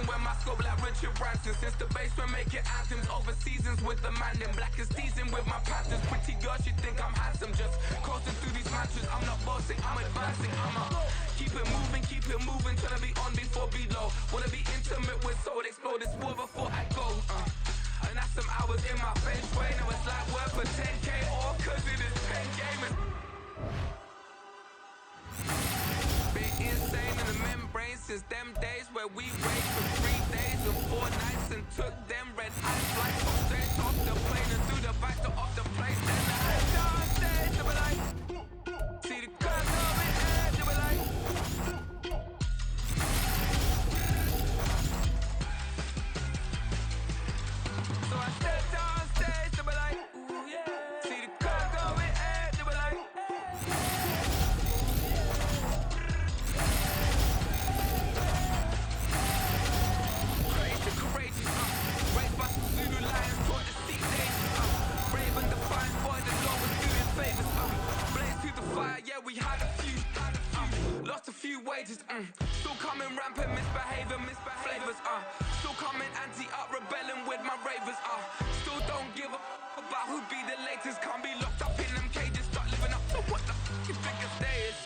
Reason when my scope like Richard Branson. Since the basement making anthems over seasons with the man in black is teasing with my patterns. Pretty girl, she think I'm handsome. Just coasting through these matches. I'm not bossing, I'm advancing. Keep it moving, tryna be on before below. Wanna be intimate with soul, explode this war before I go. And that's some hours in my feng shui. Now it's like work for 10K or cause it is 10 gamers. Been insane in the membrane since them days where we raged for 3 days and 4 nights and took them red eye flights straight off the plane and through the back door of the place. Then I head downstairs to be like, see the cars over there to be like. So I step downstairs to be like, ooh yeah. See the car going air to be like. Crazy, courageous, raised by some Zulu lions, taught to seek danger, brave and defiant boy, the Lord was doing favors, blaze through the fire, yeah we had a few, lost a few wages, still coming rampant, misbehaving, flavors, still coming anti-up, rebelling with my ravers, still don't give a about who be the latest, can't be locked up in them cages, start living up to what the f*** you think a day is.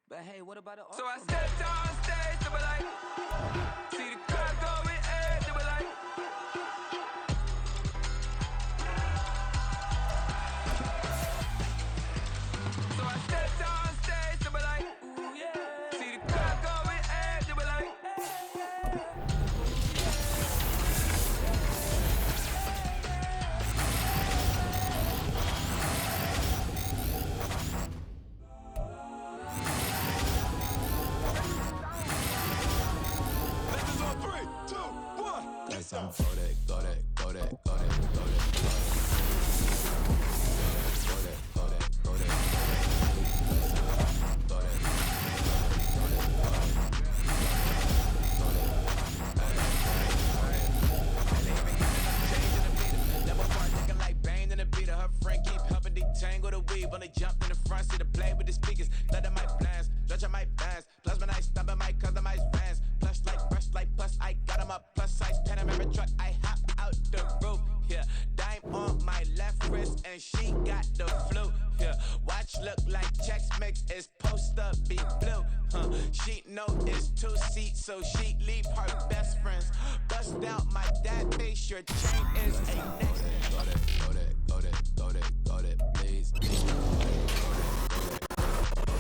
But hey, what about the So I step downstairs to be like, see the crowd going air to be like. So I step downstairs to be like, ooh yeah. See the crowd going air to be like. I'm for that, go that, go that, go that, go that, go that, go that, go that, go that, Never part thinking like Bane in the beater. Her friend keep helping detangle the weave. When they jumped in the front seat to play with the speakers. Let them might blast, stretch my bands. Plus when I stop at my customized vans. Plush like brush like plus I got them up plus size Panamera truck. I hop out the roof. Yeah, dime on my left wrist and she got the flu. Yeah, watch look like Chex Mix is supposed to be blue. She know it's 2 seats, so she leave her best friends. Bust out my dad face, your chain is a next. go that, go that, go that, go that, go that, please. Go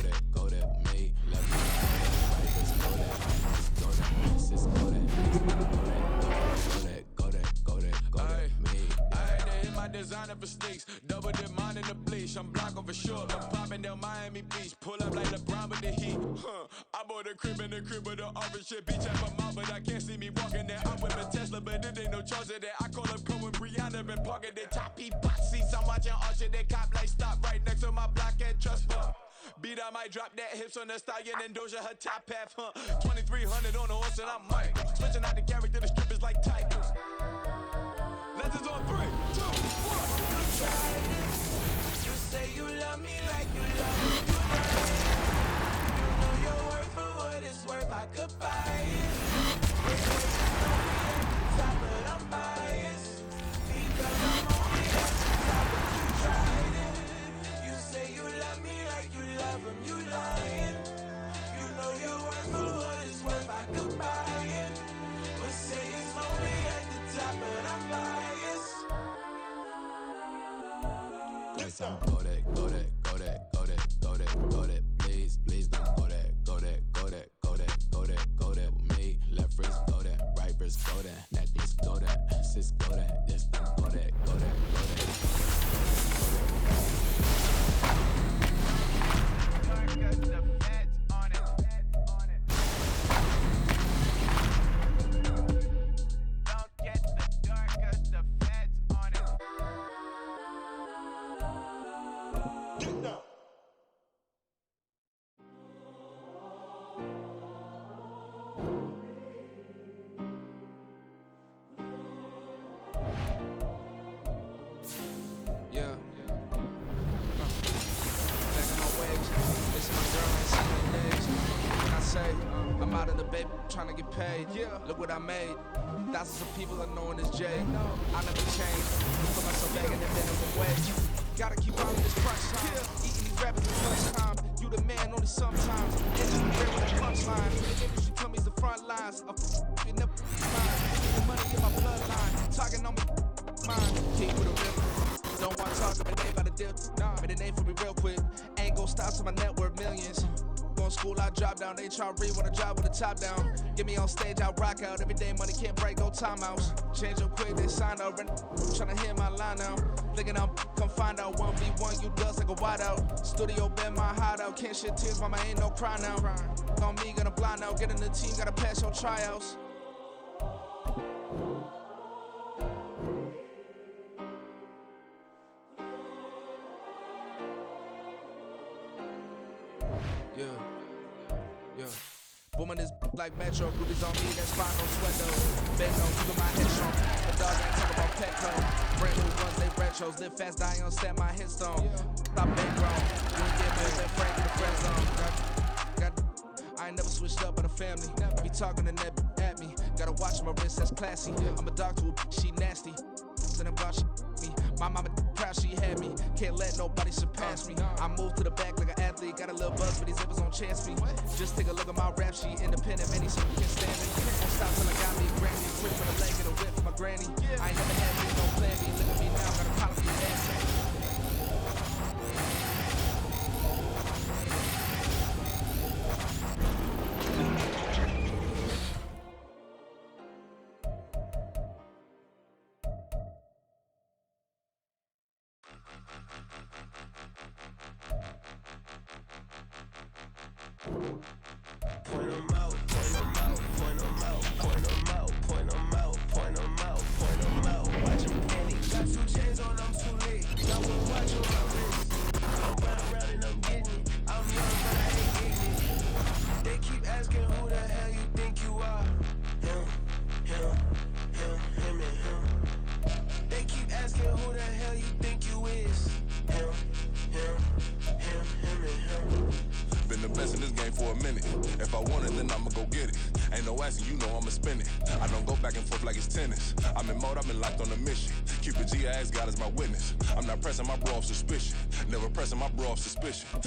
that, go that, me. Left me, right, let's go that, sis, go that, go that, go that, go that, me. Ayy, they hit my designer for sneaks. Double dip mine in the bleach. I'm blocking for sure. I'm popping down Miami Beach. Pull up like LeBron with the heat. I bought a crib in the crib with the office shit. Beach at my mouth, but I can't see me walking there. I'm with a Tesla, but it ain't no charge of that. I call up Cole and Brianna been parking their top box seats. I'm watching all shit. They cop like stop right next to my block and trust fund. Beat, I might drop that hips on the stallion and Doja her top half, 2300 on the horse and I'm Mike. Switching out the character, the strippers like tigers. Legends on 3, 2, 1. You say you love me like you love me. You know your worth for what it's worth. I could buy it. Top, but I'm biased because I'm only at the top, but you tried it. You say you love me like you love him. You lying. You know your worth for what it's worth. I could buy it. But say it's only at the top, but I'm biased. I'm go that, go that, go that, go that, go that, go that, please, please don't go that, go that, go that, go that, go that, go that, trying to get paid. Look what I made. Thousands of people are knowing this J. I never changed. Put myself back in the minimum wage. Gotta keep on this crunch time. Eating these rappers at lunchtime. You the man only sometimes. Industry real with a punchline. The industry tell me it's the front lines. You never mind. The money in my bloodline. Talking on me, mine. Keep with a real. Don't want to talk about the name about the deal. Made a name for me real quick. Ain't gon' stop till my net worth millions. Going to school, I drop down. They try to read when I drop with the top down. Get me on stage, I rock out. Every day money can't break, go timeouts. Change up quick, they sign out. Tryna hear my line now. Thinking I'm come find out 1v1, you dust like a wide out. Studio been my hideout. Can't shed tears, mama ain't no cry now. On me, gonna blind out. Get in the team, gotta pass your tryouts. Yeah. Booming this like Metro, groupies on me, that's fine, no sweat though. Bend on, keeping my head strong. The dog ain't talking about Petco. Brand new ones, they retros. Live fast, die on, set my headstone. Stop background. You ain't get bills, that Frank in the friend zone. I ain't never switched up on the family. Be talking to that at me. Gotta watch my wrist, that's classy. I'm a dog to a she nasty. And I'm glad she me. My mama proud she had me. Can't let nobody surpass me. I move to the back like an athlete. Got a little buzz, but these zippers don't chance me. Just take a look at my rap sheet. Independent, many so you can't stand me. Won't stop till I got me a Grammy. Quick for the leg and a whip for my granny. I ain't never had me, no plan B. Look at me now, got a collar for your ass.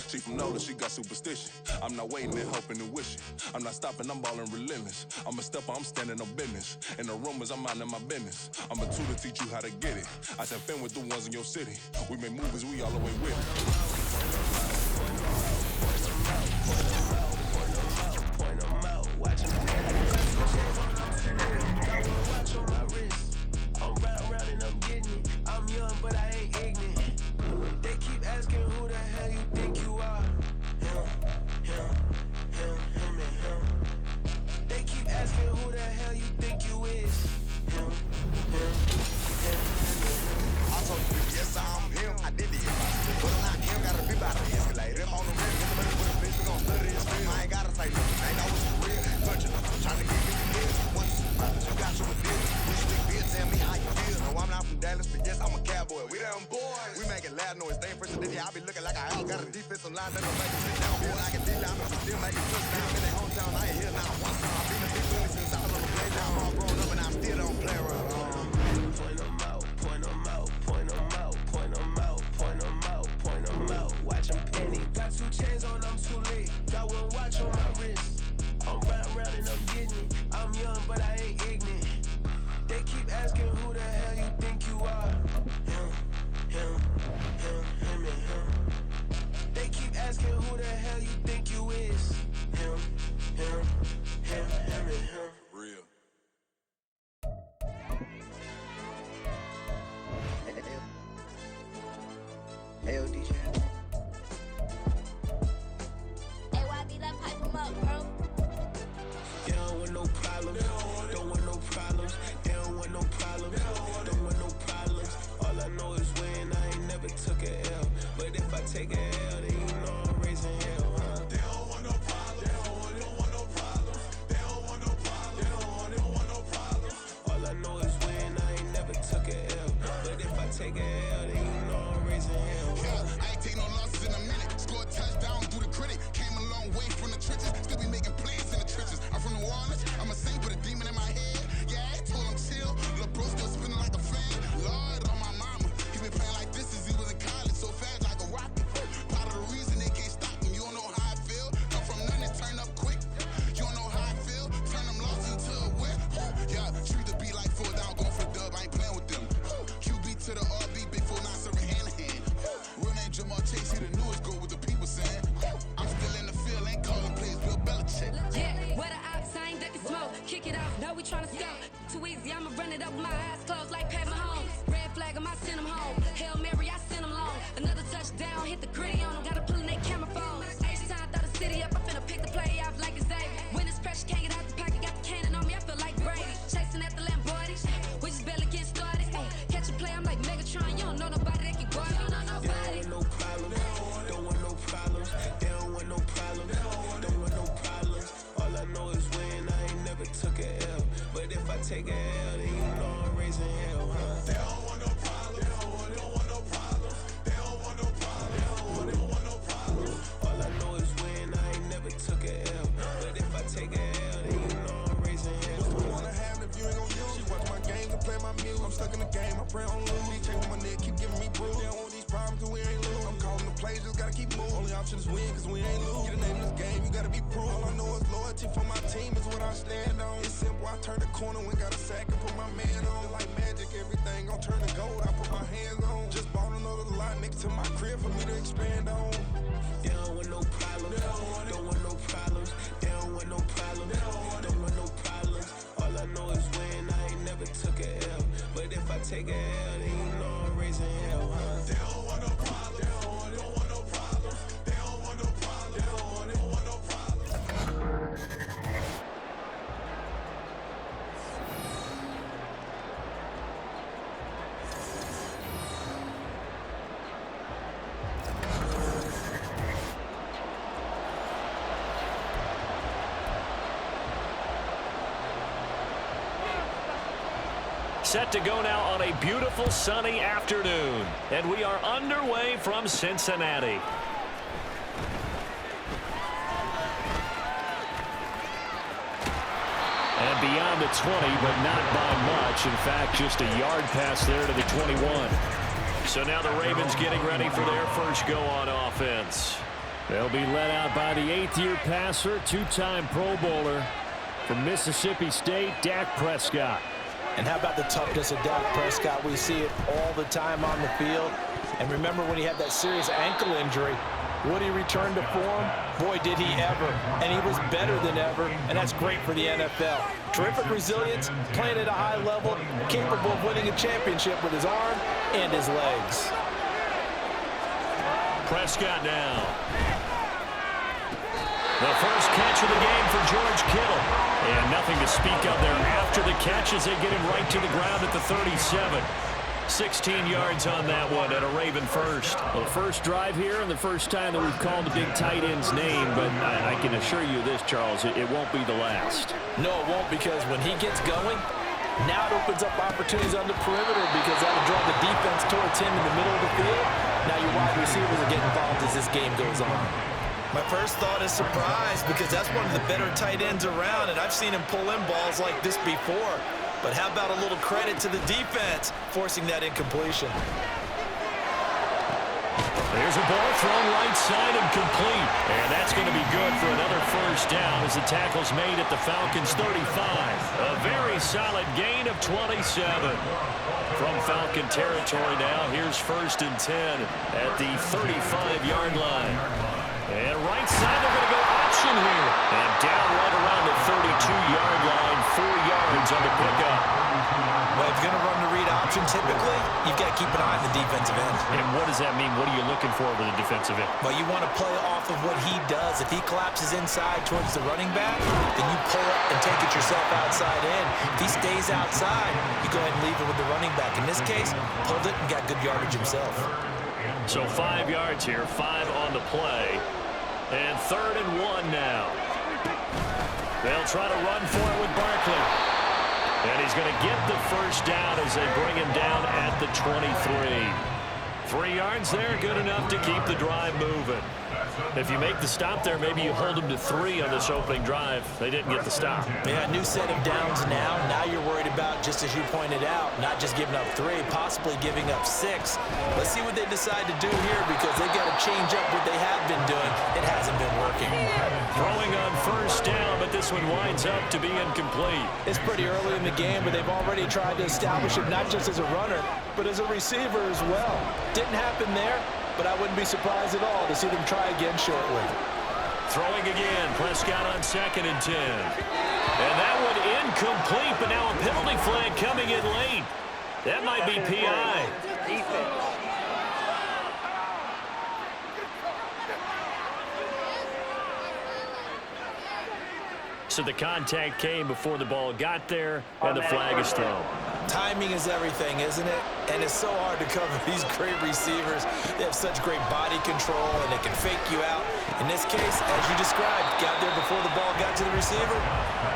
She from Nola, she got superstition. I'm not waiting and hoping and wishing. I'm not stopping, I'm ballin' relentless. I'm a stepper, I'm standing on business. In the rumors, I'm minding my business. I'm a tutor, teach you how to get it. I said, fin with the ones in your city. We make movies, we all the way with it. Point them out, watch them watch on my wrist. I'm round and I'm getting it. I'm young, but I ain't ignorant. They keep asking who the hell you think you are. Him and him. They keep asking who the hell you think you is. Him and him. I told you, yes, I'm him. I did it. But I'm not him, gotta be about to escalate. Them on the rim, hit the money with a bitch, we gon' study this film. I ain't gotta say nothing, ain't know what's real. Touching them, trying to get me the deals. One, you got you a deal. Wish big bitch, tell me how you feel. No, I'm not from Dallas, but yes, I'm a cowboy. We them boys. We making loud noise, staying fresh and ditty. I be looking like I got a defensive line that don't make it sit down. Feel like a D-line, but still make it touchdown. In their hometown, I ain't here now one time. I've been a big bully since I was on the playground. I'm all grown up and I still don't play around. Point them out, point them out, point them out, point them out, point them out, point them out. Watch them penny. Got 2 chains on, I'm too late. Got 1 watch on my wrist. I'm round and I'm getting it. I'm young, but I ain't ignorant. They keep asking who the hell you think you are. Him and him. They keep asking who the hell you think you is. Him and him. Yeah, treat the beat like 4 down, going for the dub, I ain't playing with them. QB to the RB, big 4-9 serving hand to hand. Real name Jamal Chase, he the newest goal with the people saying. I'm still in the field, ain't calling plays, Bill Belichick. Yeah, where the ops, I ain't ducking smoke. Kick it off, know we tryna score. Too easy, I'ma run it up with my eyes closed like Pat Mahomes. Red flag, I send him home. Hail Mary, I send him long. Another touchdown, hit the gritty on them. Gotta pull in they camera phones. H-time, throw the city up, I finna pick the play off like it's Xavier. When it's pressure, can't get out the pocket, got the cannon on me, I feel like Brady. Chasing at the Lamborghini, we just barely getting started. Ay, catch a play, I'm like Megatron, you don't know nobody that can guard me, you don't know nobody. No problems, don't want no problems. They don't want no problems, don't want no problems. All I know is win, I ain't never took a L. But if I take a L, then you know I'm raising hell, huh? They don't want no problems, they don't want no problems. They don't want no problems, they don't want no problems. All I know is win, I ain't never took a L. But if I take a L, then you know I'm raising hell. What's the point of having if you ain't gon' use? She watch my games and play my music. I'm stuck in the game, I pray on lose. These chains on my neck keep giving me bruise. They don't want these problems cause we ain't lose. I'm calling the plays, just gotta keep moving. Only option is win cause we ain't lose. Get the name of this game, you gotta be proof. All I know is loyalty for my team is what I stand on. It's simple, I turn the corner when got a sack and put my man on. Like magic, everything gon' turn to gold, I put my hands on. Just bought another lot next to my crib for me to expand on. They don't want no problems, don't want no problems. They don't want no problems, don't want no problems. All I know is win, I ain't never took a L. But if I take a L, then you know I'm raising hell, huh? They don't want no problems, they don't want no problems. They don't want no problems, they don't want no problems. Set to go now on a beautiful sunny afternoon. And we are underway from Cincinnati. And beyond the 20, but not by much. In fact, just a yard pass there to the 21. So now the Ravens getting ready for their first go on offense. They'll be led out by the 8th-year passer, 2-time Pro Bowler from Mississippi State, Dak Prescott. And how about the toughness of Dak Prescott? We see it all the time on the field. And remember when he had that serious ankle injury, would he return to form? Boy, did he ever. And he was better than ever, and that's great for the NFL. Terrific resilience, playing at a high level, capable of winning a championship with his arm and his legs. Prescott now. The first catch of the game for George Kittle. And nothing to speak of there after the catch as they get him right to the ground at the 37. 16 yards on that one and a Raven first. Well, the first drive here and the first time that we've called the big tight end's name, but I can assure you this, Charles, it won't be the last. No, it won't, because when he gets going, now it opens up opportunities on the perimeter because that'll draw the defense towards him in the middle of the field. Now your wide receivers are getting involved as this game goes on. My first thought is surprise because that's one of the better tight ends around, and I've seen him pull in balls like this before. But how about a little credit to the defense forcing that incompletion? There's a ball thrown right side and complete. And that's going to be good for another first down as the tackle's made at the Falcons' 35. A very solid gain of 27. From Falcon territory now, here's 1st and 10 at the 35-yard line. And right side, they're going to go option here. And down right around the 32-yard line, 4 yards on the pickup. Well, if you're going to run the read option, typically, you've got to keep an eye on the defensive end. And what does that mean? What are you looking for with the defensive end? Well, you want to play off of what he does. If he collapses inside towards the running back, then you pull it and take it yourself outside in. If he stays outside, you go ahead and leave it with the running back. In this case, pulled it and got good yardage himself. So 5 yards here, 5 on the play. And 3rd and 1 now. They'll try to run for it with Barkley. And he's going to get the first down as they bring him down at the 23. 3 yards there, good enough to keep the drive moving. If you make the stop there, maybe you hold them to 3 on this opening drive. They didn't get the stop. Yeah, new set of downs now. Now you're worried about, just as you pointed out, not just giving up 3, possibly giving up 6. Let's see what they decide to do here because they've got to change up what they have been doing. It hasn't been working. Throwing on first down, but this one winds up to be incomplete. It's pretty early in the game, but they've already tried to establish it not just as a runner, but as a receiver as well. Didn't happen there, but I wouldn't be surprised at all to see them try again shortly. Throwing again, Prescott on 2nd and 10. And that one incomplete, but now a penalty flag coming in late. That might be PI. So the contact came before the ball got there, and the flag is thrown. Timing is everything, isn't it? And it's so hard to cover these great receivers. They have such great body control, and they can fake you out. In this case, as you described, got there before the ball got to the receiver.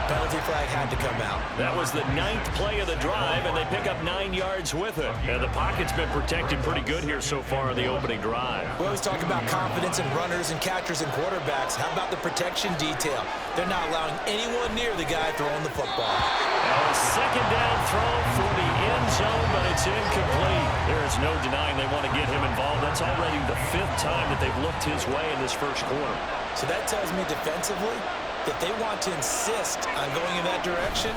Penalty flag had to come out. That was the 9th play of the drive, and they pick up 9 yards with it. And the pocket's been protected pretty good here so far in the opening drive. We always talk about confidence in runners and catchers and quarterbacks. How about the protection detail? They're not allowing anyone near the guy throwing the football. Now a 2nd down throw for the end zone, but it's incomplete. There is no denying they want to get him involved. That's already the 5th time that they've looked his way in this first quarter. So that tells me defensively that they want to insist on going in that direction.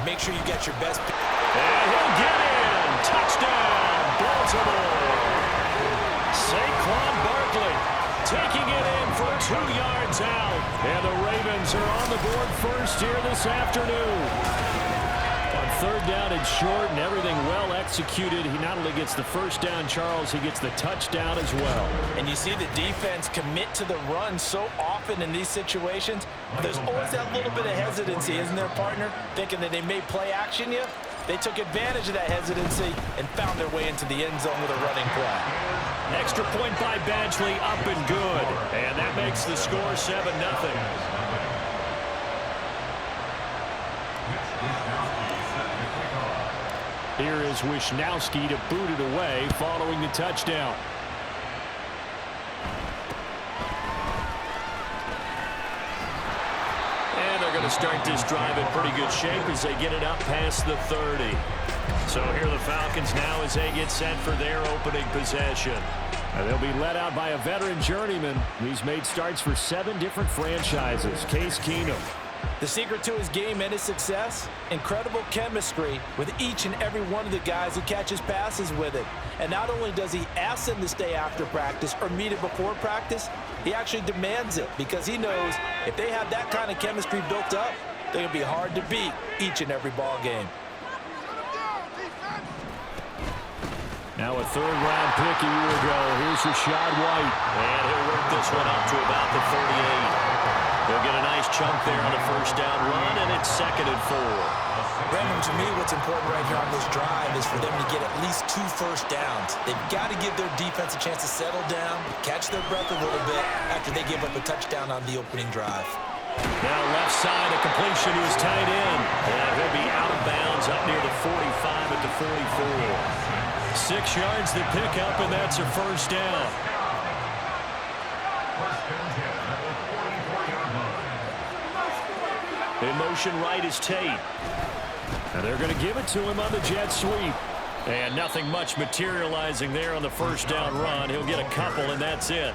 Make sure you get your best. And he'll get in. Touchdown, Baltimore. Saquon Barkley taking it in for 2 yards out. And the Ravens are on the board first here this afternoon. On 3rd down and short and everything well executed. He not only gets the first down, Charles, he gets the touchdown as well. And you see the defense commit to the run so often in these situations. There's always that little bit of hesitancy, isn't there, partner? Thinking that they may play action you. They took advantage of that hesitancy and found their way into the end zone with a running play. Extra point by Badgley, up and good. And that makes the score 7-0. Here is Wishnowski to boot it away following the touchdown. And they're going to start this drive in pretty good shape as they get it up past the 30. So here are the Falcons now as they get set for their opening possession. And they'll be led out by a veteran journeyman. He's made starts for 7 different franchises. Case Keenum. The secret to his game and his success, incredible chemistry with each and every one of the guys he catches passes with it. And not only does he ask them to stay after practice or meet it before practice, he actually demands it because he knows if they have that kind of chemistry built up, they're going to be hard to beat each and every ball game. Now a 3rd-round pick a year ago. Here's Rashad White. And he'll work this one up to about the 38. He'll get a nice chunk there on a first down run, and it's 2nd and 4. Brandon, to me, what's important right here on this drive is for them to get at least 2 first downs. They've got to give their defense a chance to settle down, catch their breath a little bit after they give up a touchdown on the opening drive. Now left side, a completion to his tight end. And he'll be out of bounds up near the 45 at the 44. 6 yards to pick up, and that's a first down. In motion right is Tate. And they're going to give it to him on the jet sweep. And nothing much materializing there on the first down run. He'll get a couple, and that's it.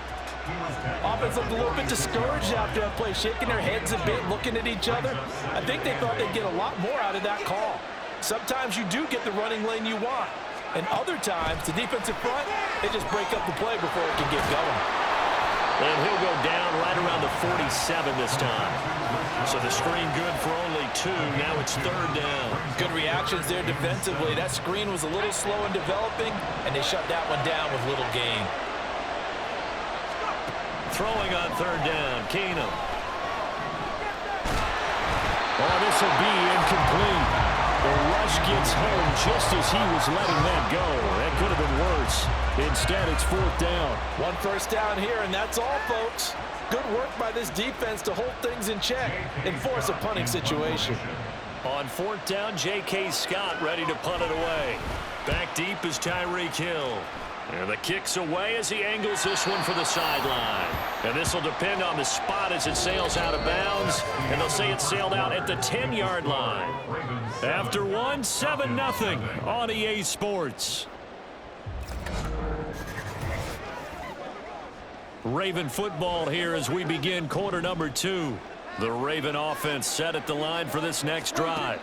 Offense looked a little bit discouraged after that play, shaking their heads a bit, looking at each other. I think they thought they'd get a lot more out of that call. Sometimes you do get the running lane you want. And other times, the defensive front, they just break up the play before it can get going. And he'll go down right around the 47 this time. So the screen good for only 2. Now it's 3rd down. Good reactions there defensively. That screen was a little slow in developing, and they shut that one down with little gain. Throwing on 3rd down, Keenum. Oh, this will be incomplete. The rush gets home just as he was letting that go. That could have been worse. Instead, it's 4th down. 1 first down here, and that's all, folks. Good work by this defense to hold things in check and force a punting situation. On 4th down, J.K. Scott ready to punt it away. Back deep is Tyreek Hill. And the kick's away as he angles this one for the sideline. And this will depend on the spot as it sails out of bounds. And they'll say it sailed out at the 10-yard line. After one, 7-0 on EA Sports. Raven football here as we begin quarter number 2. The Raven offense set at the line for this next drive.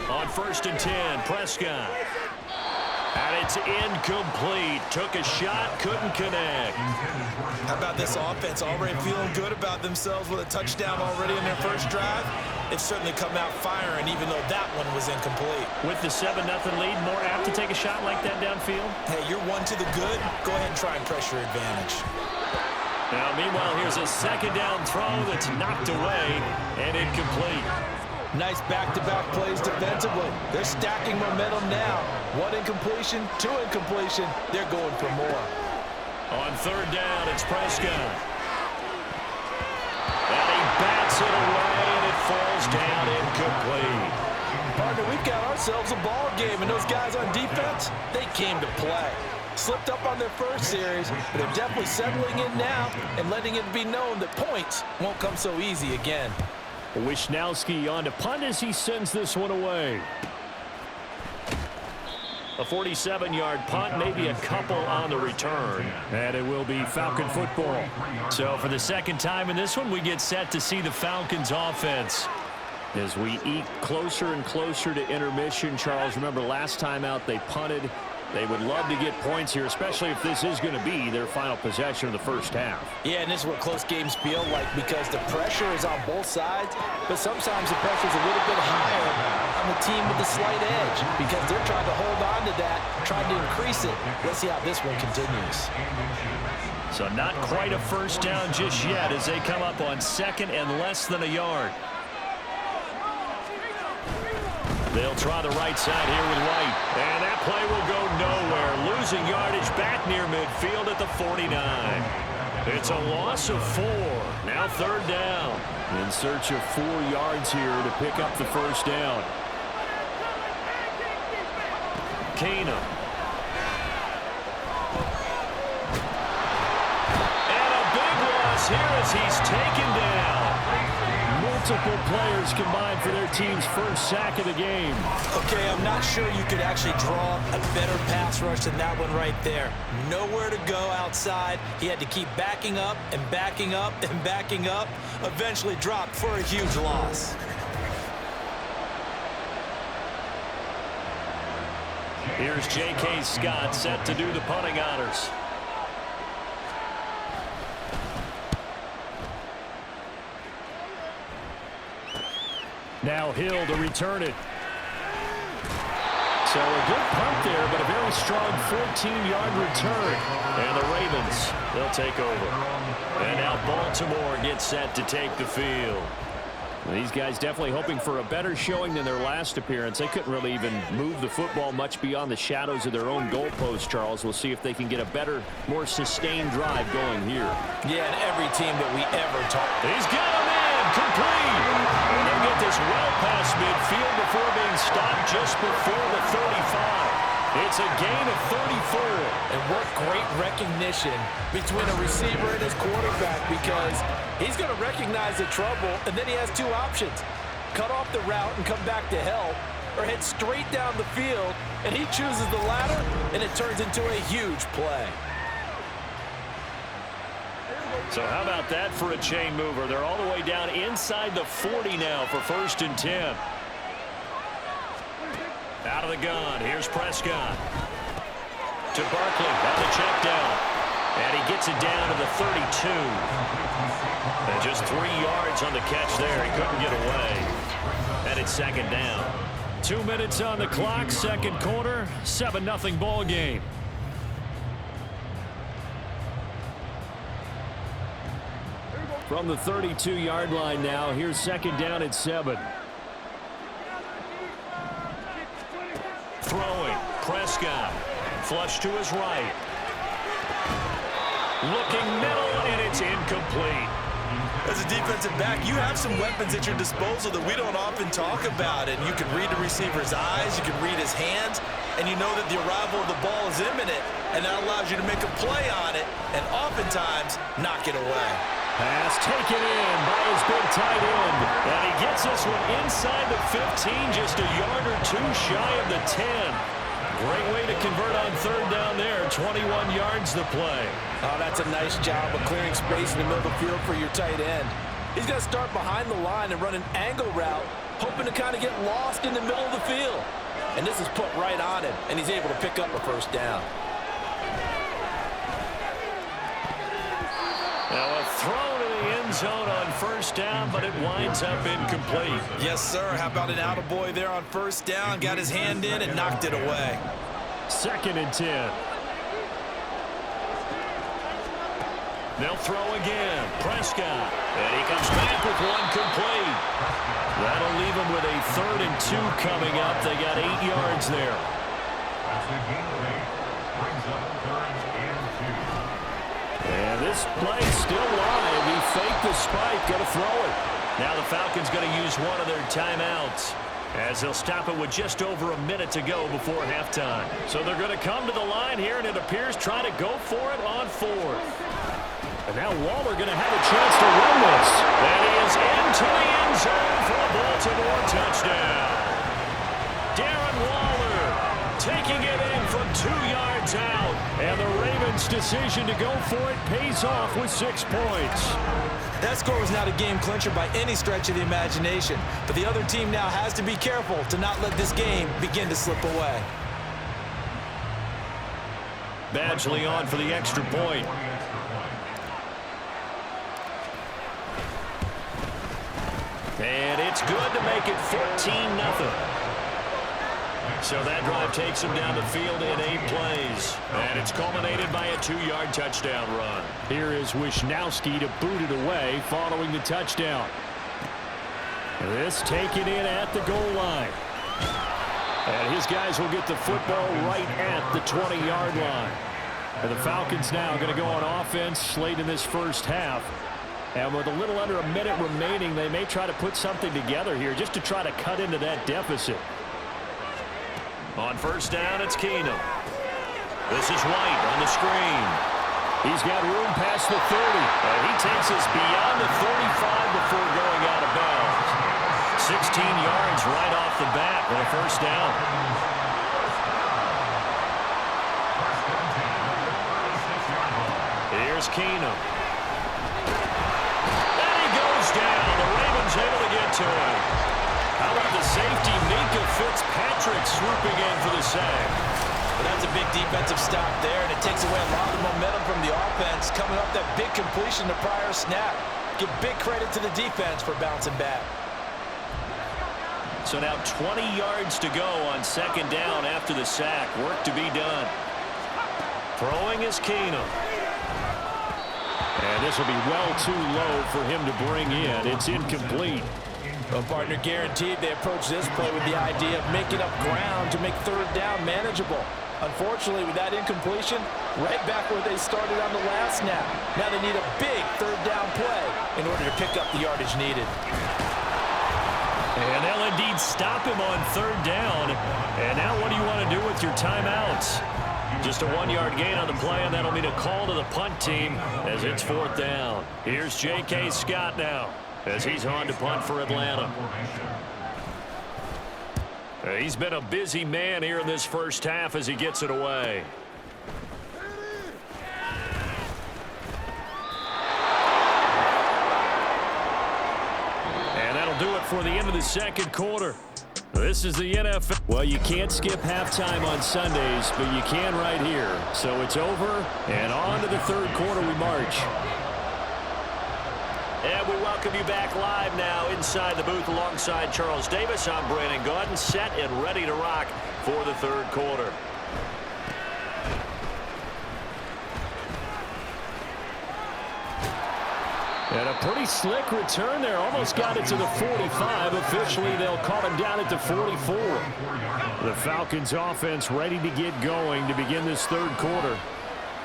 On 1st and 10, Prescott. And it's incomplete. Took a shot, couldn't connect. How about this offense already feeling good about themselves with a touchdown already in their first drive? They've certainly come out firing, even though that one was incomplete. With the 7-0 lead, more apt to take a shot like that downfield? Hey, you're one to the good. Go ahead and try and pressure advantage. Now, meanwhile, here's a 2nd down throw that's knocked away and incomplete. Nice back-to-back plays defensively. They're stacking momentum now. 1 incompletion, 2 incompletion. They're going for more. On 3rd down, it's Prescott. And he bats it away, and it falls down incomplete. Partner, we've got ourselves a ball game, and those guys on defense, they came to play. Slipped up on their first series, but they're definitely settling in now and letting it be known that points won't come so easy again. Wisnowski on to punt as he sends this one away. A 47-yard punt, maybe a couple on the return. And it will be Falcon football. So for the 2nd time in this one, we get set to see the Falcons offense. As we eke closer and closer to intermission, Charles, remember last time out they punted. They would love to get points here, especially if this is going to be their final possession of the first half. Yeah, and this is what close games feel like because the pressure is on both sides, but sometimes the pressure is a little bit higher on the team with the slight edge because they're trying to hold on to that, trying to increase it. Let's see how this one continues. So not quite a first down just yet as they come up on 2nd and less than a yard. They'll try the right side here with White. And that play will go nowhere. Losing yardage back near midfield at the 49. It's a loss of 4. Now 3rd down. In search of 4 yards here to pick up the first down. Keenum. And a big loss here as he's taken down. Multiple players combined for their team's first sack of the game. Okay, I'm not sure you could actually draw a better pass rush than that one right there. Nowhere to go outside. He had to keep backing up and backing up and backing up. Eventually dropped for a huge loss. Here's J.K. Scott set to do the punting honors. Now Hill to return it. So a good punt there, but a very strong 14-yard return. And the Ravens, they'll take over. And now Baltimore gets set to take the field. These guys definitely hoping for a better showing than their last appearance. They couldn't really even move the football much beyond the shadows of their own goalpost, Charles. We'll see if they can get a better, more sustained drive going here. Yeah, and every team that we ever talked. He's got him in, complete. And they'll get this well past midfield before being stopped just before the 35. It's a gain of 34. And what great recognition between a receiver and his quarterback because he's going to recognize the trouble, and then he has 2 options. Cut off the route and come back to help, or head straight down the field, and he chooses the latter, and it turns into a huge play. So how about that for a chain mover? They're all the way down inside the 40 now for 1st and 10. Out of the gun, here's Prescott. To Barkley on the check down. And he gets it down to the 32. And just 3 yards on the catch there. He couldn't get away. And it's 2nd down. 2 minutes on the clock, 2nd quarter, 7-0 ball game. From the 32-yard line now, here's 2nd down at 7. Throwing, Prescott, flush to his right. Looking middle, and it's incomplete. As a defensive back, you have some weapons at your disposal that we don't often talk about. And you can read the receiver's eyes, you can read his hands, and you know that the arrival of the ball is imminent, and that allows you to make a play on it and oftentimes knock it away. Pass taken in by his big tight end. And he gets this one inside the 15, just a yard or two shy of the 10. Great way to convert on third down there. 21 yards to play. Oh, that's a nice job of clearing space in the middle of the field for your tight end. He's going to start behind the line and run an angle route, hoping to kind of get lost in the middle of the field. And this is put right on him, and he's able to pick up a first down. Now a throw to the end zone on first down, but it winds up incomplete. Yes, sir. How about an attaboy there on first down? Got his hand in and knocked it away. 2nd and 10. They'll throw again. Prescott. And he comes back with one complete. That'll leave him with a 3rd and 2 coming up. They got 8 yards there. And this play's still live. He faked the spike. Going to throw it. Now the Falcons going to use one of their timeouts, as they'll stop it with just over a minute to go before halftime. So they're going to come to the line here, and it appears trying to go for it on 4th. And now Waller going to have a chance to run this. And he is into the end zone for a Baltimore touchdown. Darren Waller taking it in from 2 yards out. And the Ravens' decision to go for it pays off with 6 points. That score was not a game clincher by any stretch of the imagination. But the other team now has to be careful to not let this game begin to slip away. Badgley on for the extra point. And it's good to make it 14-0. So that drive takes him down the field in 8 plays. And it's culminated by a 2-yard touchdown run. Here is Wisnowski to boot it away following the touchdown. This taken in at the goal line. And his guys will get the football right at the 20-yard line. And the Falcons now going to go on offense late in this first half. And with a little under a minute remaining, they may try to put something together here just to try to cut into that deficit. On first down, it's Keenum. This is White on the screen. He's got room past the 30. And he takes us beyond the 35 before going out of bounds. 16 yards right off the bat with a first down. Here's Keenum. And he goes down. The Ravens able to get to him. How about the safety, Minka Fitzpatrick, swooping in for the sack? Well, that's a big defensive stop there, and it takes away a lot of momentum from the offense. Coming up, that big completion the prior snap. Give big credit to the defense for bouncing back. So now 20 yards to go on 2nd down after the sack. Work to be done. Throwing is Keenum. And this will be well too low for him to bring in. It's incomplete. Well, partner, guaranteed they approach this play with the idea of making up ground to make 3rd down manageable. Unfortunately, with that incompletion, right back where they started on the last snap. Now they need a big 3rd down play in order to pick up the yardage needed. And they'll indeed stop him on 3rd down. And now what do you want to do with your timeouts? Just a 1-yard gain on the play, and that'll mean a call to the punt team as it's 4th down. Here's J.K. Scott now, as he's on to punt for Atlanta. He's been a busy man here in this first half as he gets it away. And that'll do it for the end of the 2nd quarter. This is the NFL. Well, you can't skip halftime on Sundays, but you can right here. So it's over, and on to the 3rd quarter we march. And we welcome you back live now inside the booth alongside Charles Davis. I'm Brandon Gaudin, set and ready to rock for the 3rd quarter. And a pretty slick return there. Almost got it to the 45. Officially, they'll call him down at the 44. The Falcons offense ready to get going to begin this 3rd quarter.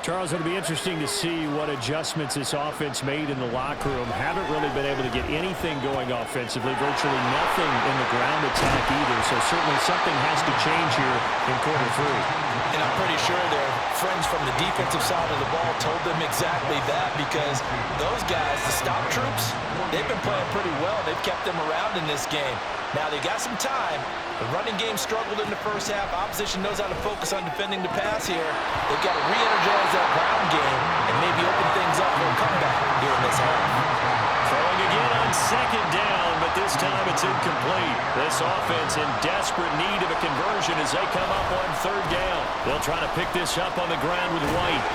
Charles, it'll be interesting to see what adjustments this offense made in the locker room. Haven't really been able to get anything going offensively, virtually nothing in the ground attack either. So certainly something has to change here in quarter 3. And I'm pretty sure their friends from the defensive side of the ball told them exactly that, because those guys, the stop troops, they've been playing pretty well. They've kept them around in this game. Now they got some time. The running game struggled in the first half. Opposition knows how to focus on defending the pass here. They've got to re-energize that ground game and maybe open things up for a comeback here in this half. Throwing again on 2nd down, but this time it's incomplete. This offense in desperate need of a conversion as they come up on 3rd down. They'll try to pick this up on the ground with White.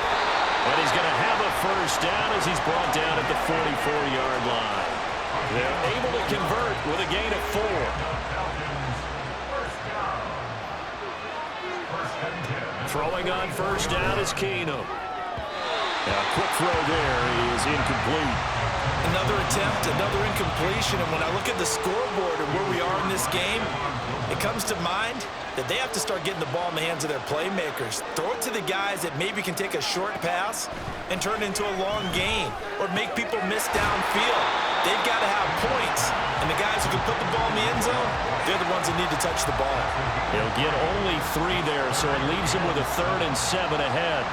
And he's going to have a first down as he's brought down at the 44-yard line. They're able to convert with a gain of 4. Throwing on 1st down is Keenum. A quick throw there is incomplete. Another attempt, another incompletion, and when I look at the scoreboard and where we are in this game, it comes to mind that they have to start getting the ball in the hands of their playmakers. Throw it to the guys that maybe can take a short pass and turn it into a long gain or make people miss downfield. They've got to have points, and the guys who can put the ball in the end zone, they're the ones that need to touch the ball. He'll get only 3 there, so it leaves him with a 3rd and 7 ahead.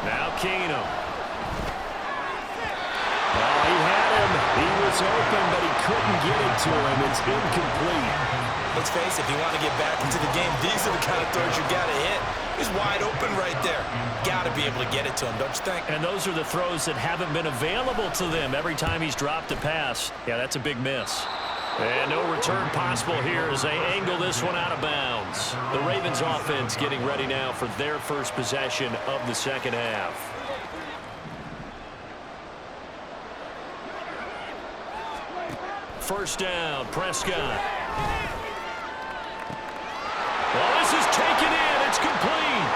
Now Keenum. Oh, he had him. He was open, but he couldn't get it to him. It's incomplete. Let's face it, if you want to get back into the game, these are the kind of throws you got to hit. He's wide open right there. Got to be able to get it to him, don't you think? And those are the throws that haven't been available to them every time he's dropped a pass. Yeah, that's a big miss. And no return possible here as they angle this one out of bounds. The Ravens offense getting ready now for their first possession of the 2nd half. First down, Prescott. Well, this is taken in. It's complete.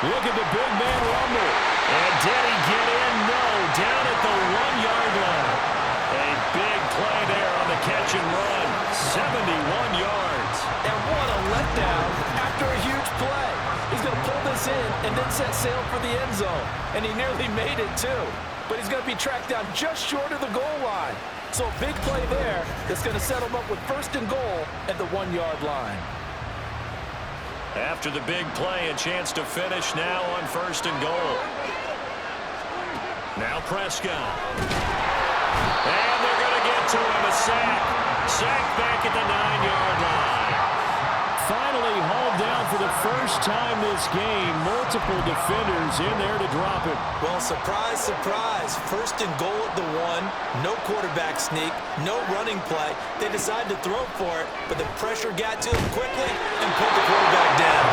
Look at the big man rumble. And did he get in? No. Down at the 1-yard line. A big play there on the catch and run. 71 yards. And what a letdown after a huge play. He's going to pull this in and then set sail for the end zone. And he nearly made it, too. But he's going to be tracked down just short of the goal line. So a big play there that's going to set him up with 1st and goal at the 1-yard line. After the big play, a chance to finish now on 1st and goal. Now Prescott. And they're going to get to him, a sack. Sack back at the 9-yard line. Finally hauled down for the first time this game. Multiple defenders in there to drop it. Well, surprise, surprise. 1st and goal at the 1. No quarterback sneak. No running play. They decided to throw for it, but the pressure got to him quickly and put the quarterback down.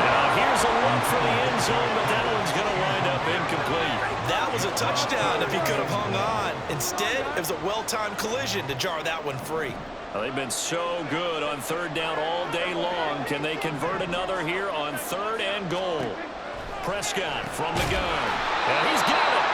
Now here's a look for the end zone, but that one's going to wind up incomplete. That was a touchdown if he could have hung on. Instead, it was a well-timed collision to jar that one free. Well, they've been so good on 3rd down all day long. Can they convert another here on 3rd and goal? Prescott from the gun. And he's got it.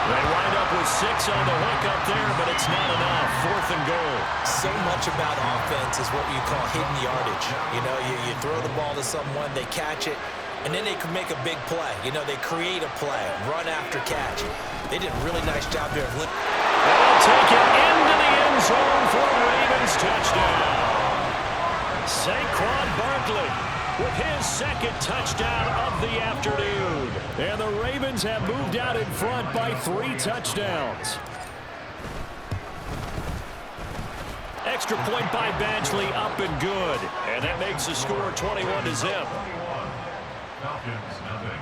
They wind up with 6 on the hook up there, but it's not enough. 4th and goal. So much about offense is what you call hidden yardage. You know, you throw the ball to someone, they catch it, and then they can make a big play. You know, they create a play, run after catch. They did a really nice job there. They'll take it into the end zone for a Ravens touchdown. Saquon Barkley with his 2nd touchdown of the afternoon. And the Ravens have moved out in front by 3 touchdowns. Extra point by Badgley, up and good. And that makes the score 21-0. Falcons, nothing.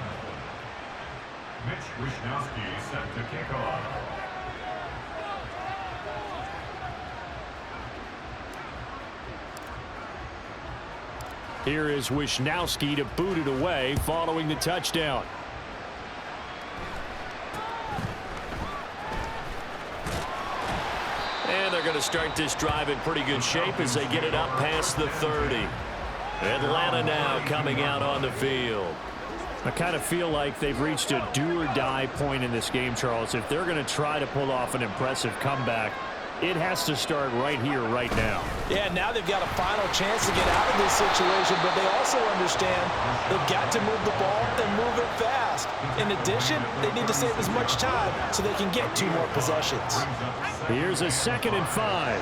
Mitch Wishnowsky set to kick off. Here is Wishnowsky to boot it away following the touchdown. And they're going to start this drive in pretty good shape as they get it up past the 30. Atlanta now coming out on the field. I kind of feel like they've reached a do-or-die point in this game, Charles. If they're going to try to pull off an impressive comeback, it has to start right here, right now. Yeah, now they've got a final chance to get out of this situation, but they also understand they've got to move the ball and move it fast. In addition, they need to save as much time so they can get 2 more possessions. Here's a 2nd and 5.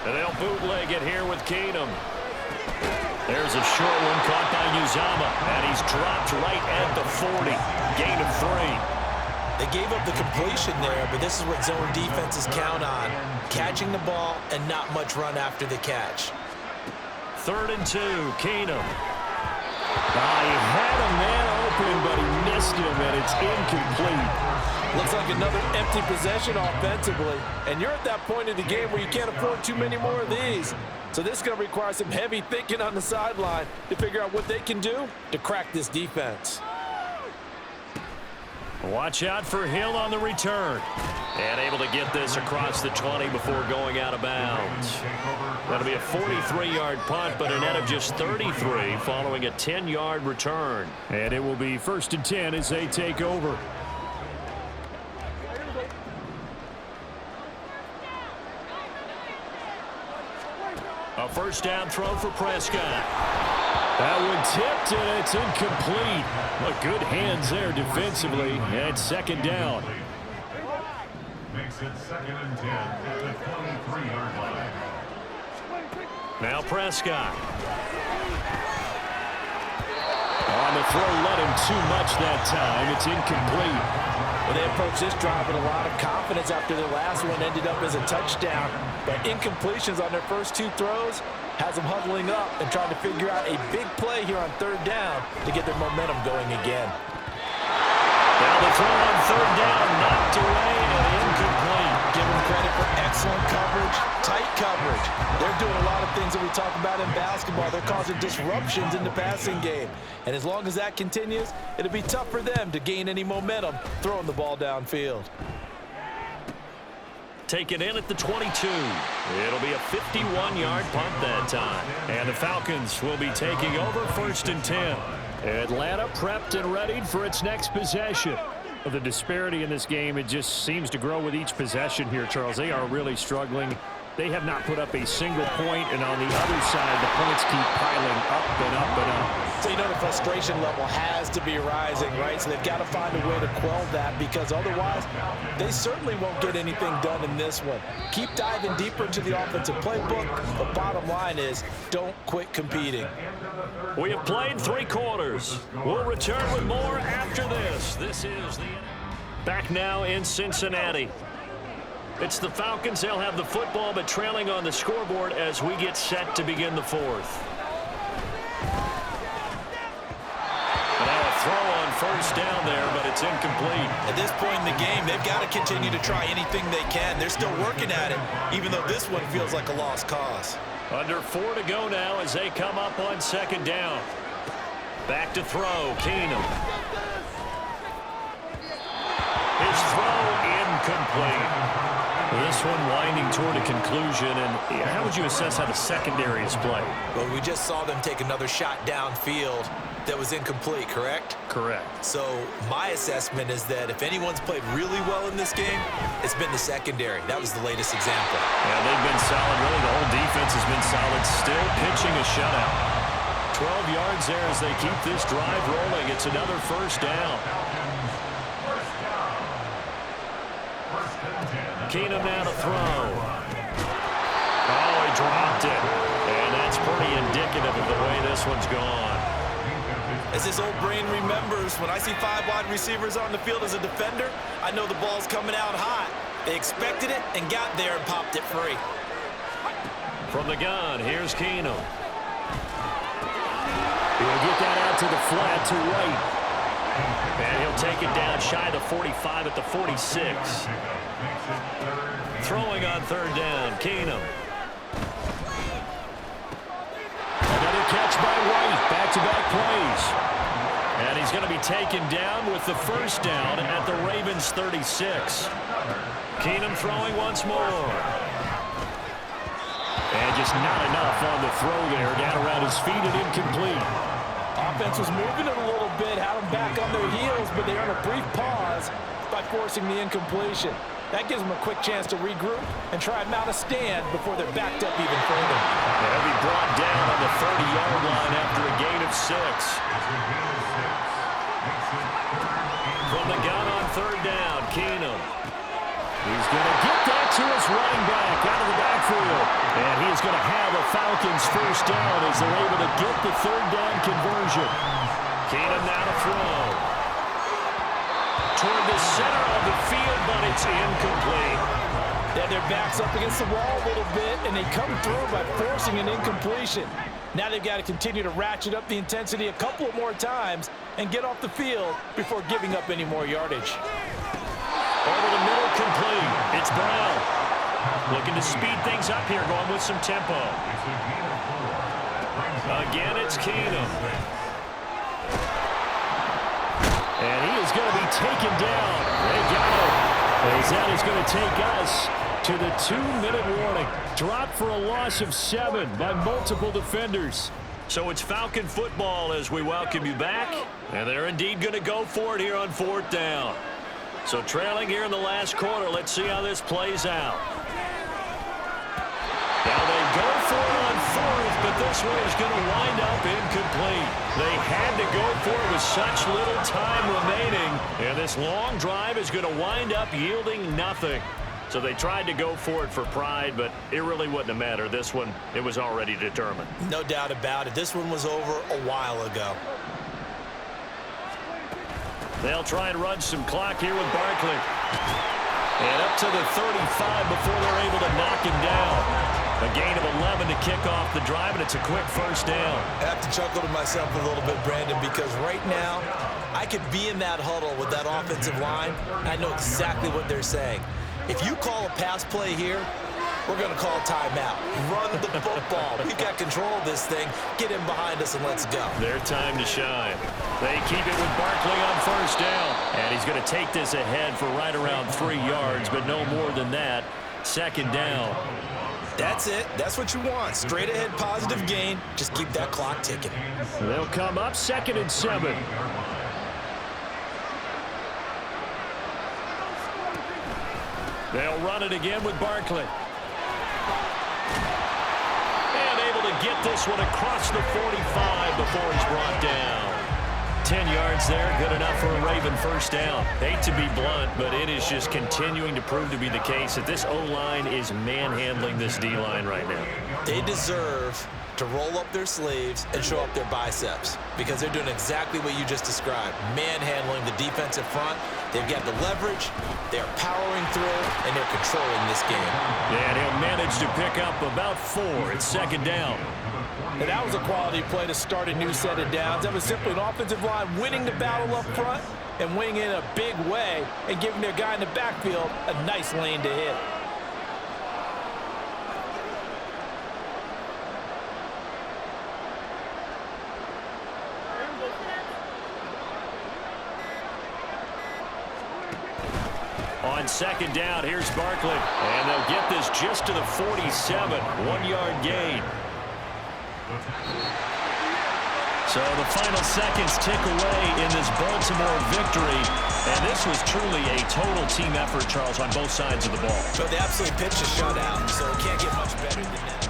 And they'll bootleg it here with Keenum. There's a short one caught by Uzama, and he's dropped right at the 40. Gain of 3. They gave up the completion there, but this is what zone defenses count on. Catching the ball and not much run after the catch. 3rd and 2, Keenum. He had a man open, but he missed him, and it's incomplete. Looks like another empty possession offensively. And you're at that point in the game where you can't afford too many more of these. So this is going to require some heavy thinking on the sideline to figure out what they can do to crack this defense. Watch out for Hill on the return. And able to get this across the 20 before going out of bounds. That'll be a 43-yard punt, but a net of just 33 following a 10-yard return. And it will be 1st and 10 as they take over. A 1st down throw for Prescott. That one tipped, and it's incomplete. But good hands there defensively, and 2nd down. Makes it 2nd and 10 at the 23-yard line. Now Prescott. On the throw, let him too much that time. It's incomplete. Well, they approached this drive with a lot of confidence after their last one ended up as a touchdown. But incompletions on their first 2 throws has them huddling up and trying to figure out a big play here on 3rd down to get their momentum going again. Now the throw on 3rd down, knocked away and incomplete. Give them credit for excellent coverage, tight coverage. They're doing a lot of things that we talk about in basketball. They're causing disruptions in the passing game. And as long as that continues, it'll be tough for them to gain any momentum throwing the ball downfield. Taken in at the 22. It'll be a 51-yard punt that time. And the Falcons will be taking over 1st and 10. Atlanta prepped and readied for its next possession. The disparity in this game, it just seems to grow with each possession here, Charles. They are really struggling. They have not put up a single point, and on the other side, the points keep piling up and up and up. So you know the frustration level has to be rising, right? So they've got to find a way to quell that, because otherwise they certainly won't get anything done in this one. Keep diving deeper into the offensive playbook. The bottom line is don't quit competing. We have played 3 quarters. We'll return with more after this. This is the... Back now in Cincinnati. It's the Falcons. They'll have the football, but trailing on the scoreboard as we get set to begin the 4th. Now a throw on 1st down there, but it's incomplete. At this point in the game, they've got to continue to try anything they can. They're still working at it, even though this one feels like a lost cause. Under 4 to go now as they come up on 2nd down. Back to throw, Keenum. His throw incomplete. This one winding toward a conclusion, and how would you assess how the secondary is played? Well, we just saw them take another shot downfield that was incomplete, correct? Correct. So my assessment is that if anyone's played really well in this game, it's been the secondary. That was the latest example. Yeah, they've been solid. Really, the whole defense has been solid. Still pitching a shutout. 12 yards there as they keep this drive rolling. It's another 1st down. Keenum now to throw. Oh, he dropped it. And that's pretty indicative of the way this one's gone. As this old brain remembers, when I see 5 wide receivers on the field as a defender, I know the ball's coming out hot. They expected it and got there and popped it free. From the gun, here's Keenum. He'll get that out to the flat to right. And he'll take it down shy of the 45 at the 46. Throwing on 3rd down, Keenum. Another catch by White. Back-to-back plays. And he's going to be taken down with the 1st down at the Ravens' 36. Keenum throwing once more. And just not enough on the throw there. Down around his feet and incomplete. Offense was moving it a little bit, had them back on their heels, but they earn a brief pause by forcing the incompletion. That gives them a quick chance to regroup and try and mount a stand before they're backed up even further. They'll be brought down on the 30-yard line after a gain of 6. From the gun on third down, Keenum. He's going to get that to his running back out of the backfield. And he's going to have a Falcons first down as they're able to get the third down conversion. Keenum now to throw. Toward the center of the field, but it's incomplete. Yeah, their back's up against the wall a little bit, and they come through by forcing an incompletion. Now they've got to continue to ratchet up the intensity a couple of more times and get off the field before giving up any more yardage. Over the middle, complete. It's Brown. Looking to speed things up here, going with some tempo. Again, it's Keenum. And he is going to be taken down. They got him. As that is going to take us to the 2-minute warning. Drop for a loss of 7 by multiple defenders. So it's Falcon football as we welcome you back. And they're indeed going to go for it here on 4th down. So trailing here in the last quarter. Let's see how this plays out. Now they go for it on 4th, but this one is going to wind up incomplete. They had to go for it with such little time remaining, and this long drive is going to wind up yielding nothing. So they tried to go for it for pride, but it really wouldn't have mattered. This one, it was already determined. No doubt about it. This one was over a while ago. They'll try and run some clock here with Barkley. And up to the 35 before they're able to knock him down. A gain of 11 to kick off the drive, and it's a quick first down. I have to chuckle to myself a little bit, Brandon, because right now I could be in that huddle with that offensive line, and I know exactly what they're saying. If you call a pass play here, we're going to call timeout. Run the football. We've got control of this thing. Get him behind us and let's go. Their time to shine. They keep it with Barkley on first down. And he's going to take this ahead for right around 3 yards, but no more than that. Second down. That's it. That's what you want. Straight ahead positive gain. Just keep that clock ticking. They'll come up 2nd and 7. They'll run it again with Barkley. And able to get this one across the 45 before he's brought down. 10 yards there, good enough for a Raven first down. Hate to be blunt, but it is just continuing to prove to be the case that this O-line is manhandling this D-line right now. They deserve to roll up their sleeves and show up their biceps because they're doing exactly what you just described, manhandling the defensive front. They've got the leverage, they're powering through, and they're controlling this game. Yeah, and he'll manage to pick up about 4. It's second down. And that was a quality play to start a new set of downs. That was simply an offensive line winning the battle up front and winning in a big way and giving their guy in the backfield a nice lane to hit. On second down, here's Barkley. And they'll get this just to the 47. 1-yard gain. So the final seconds tick away in this Baltimore victory. And this was truly a total team effort, Charles, on both sides of the ball. So they absolutely pitched a shutout, so it can't get much better than that.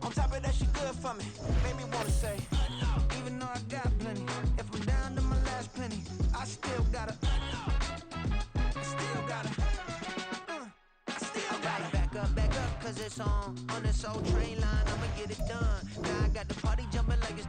On top of that, she good for me. Made me wanna say, even though I got plenty, if I'm down to my last penny, I still gotta back up, cause it's on this old train line. I'ma get it done. Now I got the party jumping like it's